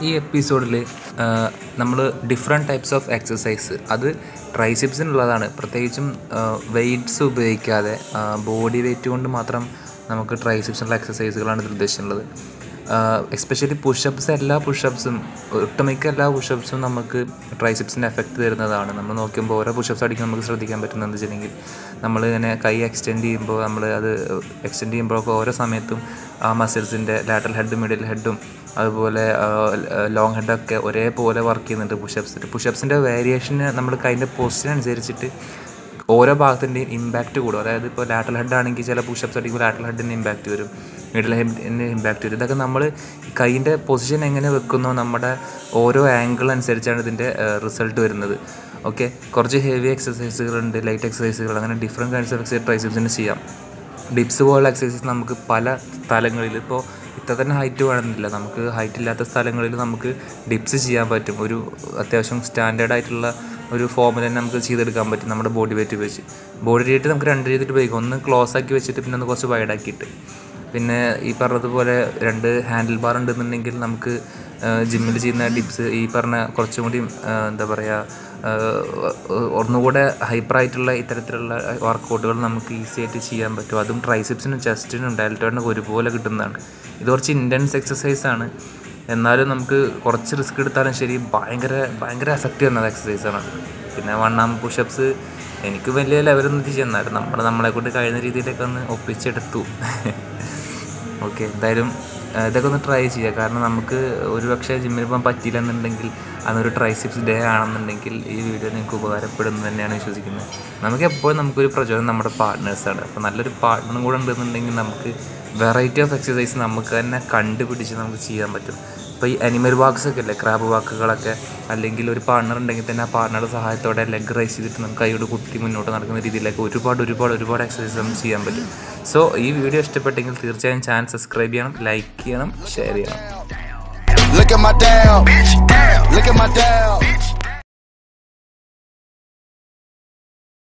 ഈ എപ്പിസോഡിൽ നമ്മൾ ഡിഫറെൻറ്റ് ടൈപ്സ് ഓഫ് എക്സസൈസ് അത് ട്രൈസെപ്സിനുള്ളതാണ്. പ്രത്യേകിച്ചും വെയ്റ്റ്സ് ഉപയോഗിക്കാതെ ബോഡി വെയ്റ്റ് കൊണ്ട് മാത്രം നമുക്ക് ട്രൈസെപ്സിനുള്ള എക്സസൈസുകളാണ് ഇതിൽ ഉദ്ദേശിച്ചിട്ടുള്ളത്. എസ്പെഷ്യലി പുഷപ്സ്, ഒട്ടുമിക്ക എല്ലാ പുഷപ്സും നമുക്ക് ട്രൈസെപ്സിൻ്റെ എഫക്റ്റ് തരുന്നതാണ്. നമ്മൾ നോക്കുമ്പോൾ ഓരോ പുഷപ്സ് അടിക്കുമ്പോൾ നമുക്ക് ശ്രദ്ധിക്കാൻ പറ്റുന്നത് എന്താ വെച്ചിട്ടുണ്ടെങ്കിൽ, നമ്മൾ ഇങ്ങനെ കൈ എക്സ്റ്റെൻഡ് ചെയ്യുമ്പോൾ ഓരോ സമയത്തും ആ മസിൽസിൻ്റെ ലാറ്ററൽ ഹെഡും മിഡിൽ ഹെഡും അതുപോലെ ലോങ് ഹെഡൊക്കെ ഒരേപോലെ വർക്ക് ചെയ്യുന്നുണ്ട് പുഷപ്സിൻ്റെ വേരിയേഷന് നമ്മൾ കൈൻ്റെ പൊസിഷനനുസരിച്ചിട്ട് ഓരോ ഭാഗത്തിൻ്റെയും ഇമ്പാക്റ്റ് കൂടും. അതായത് ഇപ്പോൾ ലാറ്ററൽ ഹെഡ് ആണെങ്കിൽ ചില പുഷപ്സ് അടിക്കുമ്പോൾ ലാറ്ററൽ ഹെഡിന് ഇമ്പാക്റ്റ് വരും, മിഡിൽ ഹെഡിന് ഇമ്പാക്റ്റ് വരും. ഇതൊക്കെ നമ്മൾ കൈൻ്റെ പൊസിഷൻ എങ്ങനെ വെക്കുന്നോ നമ്മുടെ ഓരോ ആംഗിൾ അനുസരിച്ചാണ് ഇതിൻ്റെ റിസൾട്ട് വരുന്നത്. ഓക്കെ, കുറച്ച് ഹെവി എക്സസൈസുകളുണ്ട്, ലൈറ്റ് എക്സസൈസുകൾ, അങ്ങനെ ഡിഫറെൻറ്റ് കൈൻഡ്സ് ഓഫ് എക്സസൈസ് ട്രൈസെപ്സിന് ചെയ്യാം. ഡിപ്സ് പോലുള്ള എക്സസൈസസ് നമുക്ക് പല സ്ഥലങ്ങളിൽ, ഇപ്പോൾ ഇത്ര തന്നെ ഹൈറ്റ് വേണമെന്നില്ല, നമുക്ക് ഹൈറ്റ് ഇല്ലാത്ത സ്ഥലങ്ങളിൽ നമുക്ക് ഡിപ്സ് ചെയ്യാൻ പറ്റും. ഒരു അത്യാവശ്യം സ്റ്റാൻഡേർഡായിട്ടുള്ള ഒരു ഫോമിൽ തന്നെ നമുക്ക് ചെയ്തെടുക്കാൻ പറ്റും നമ്മുടെ ബോഡി വെയിറ്റ് ഉപയോഗിച്ച്. ബോഡി വെയിറ്റ് നമുക്ക് രണ്ട് രീതിയിൽ ഉപയോഗിക്കും. ഒന്ന് ക്ലോസ് ആക്കി വെച്ചിട്ട് പിന്നെ ഒന്ന് കുറച്ച് വൈഡാക്കിയിട്ട്. പിന്നെ ഈ പറഞ്ഞതുപോലെ 2 ഹാൻഡിൽ ബാർ ഉണ്ടെന്നുണ്ടെങ്കിൽ നമുക്ക് ജിമ്മിൽ ചെയ്യുന്ന ഡിപ്സ് ഈ പറഞ്ഞ കുറച്ചും കൂടി എന്താ പറയുക, ഒന്നുകൂടെ ഹൈപ്പറായിട്ടുള്ള ഇത്തരത്തിലുള്ള വർക്കൗട്ടുകൾ നമുക്ക് ഈസി ആയിട്ട് ചെയ്യാൻ പറ്റും. അതും ട്രൈസെപ്സിനും ചെസ്റ്റിനും ഡെൽറ്റോയിഡിനും ഒരുപോലെ കിട്ടുന്നതാണ്. ഇത് കുറച്ച് ഇൻറ്റൻസ് എക്സസൈസാണ്, എന്നാലും നമുക്ക് കുറച്ച് റിസ്ക് എടുത്താലും ശരി ഭയങ്കര എഫക്റ്റ് വരുന്നത് എക്സസൈസാണ്. പിന്നെ 1 ആം പുഷപ്സ് എനിക്ക് വലിയ ലെവലൊന്നും ചെന്നാലും നമ്മളെക്കൊണ്ട് കഴിയുന്ന രീതിയിലൊക്കെ ഒന്ന് ഒപ്പിച്ചെടുത്തു. ഓക്കെ, എന്തായാലും ഇതൊക്കെ ഒന്ന് ട്രൈ ചെയ്യുക. കാരണം നമുക്ക് ഒരുപക്ഷെ ജിമ്മിൽ പോകാൻ പറ്റിയില്ലെന്നുണ്ടെങ്കിൽ അതൊരു ട്രൈസെപ്സ് ഡേ ആണെന്നുണ്ടെങ്കിൽ ഈ വീഡിയോ നിങ്ങൾക്ക് ഉപകാരപ്പെടുന്നു തന്നെയാണ് വിശ്വസിക്കുന്നത്. നമുക്കെപ്പോഴും നമുക്കൊരു പ്രചോദനം നമ്മുടെ പാർട്ട്നേഴ്സാണ്. അപ്പോൾ നല്ലൊരു പാർട്ട്ണറും കൂടെ ഉണ്ടെന്നുണ്ടെങ്കിൽ നമുക്ക് വെറൈറ്റി ഓഫ് എക്സസൈസ് നമുക്ക് തന്നെ കണ്ടുപിടിച്ച് നമുക്ക് ചെയ്യാൻ പറ്റും. ഇപ്പോൾ ഈ അനിമൽ വാക്സൊക്കെ അല്ലേ, ക്രാബ് വാക്കുകളൊക്കെ, അല്ലെങ്കിൽ ഒരു പാർട്ണർ ഉണ്ടെങ്കിൽ തന്നെ ആ പാർട്ണറുടെ സഹായത്തോടെ ലെഗ് റൈസ് ചെയ്തിട്ട് നമുക്ക് കൈയോട് കുത്തി മുന്നോട്ട് നടക്കുന്ന രീതിയിലൊക്കെ ഒരുപാട് എക്സസൈസ് നമുക്ക് ചെയ്യാൻ പറ്റും. സോ ഈ വീഡിയോ ഇഷ്ടപ്പെട്ടെങ്കിൽ തീർച്ചയായും ചാനൽ സബ്സ്ക്രൈബ് ചെയ്യണം, ലൈക്ക് ചെയ്യണം, ഷെയർ ചെയ്യണം.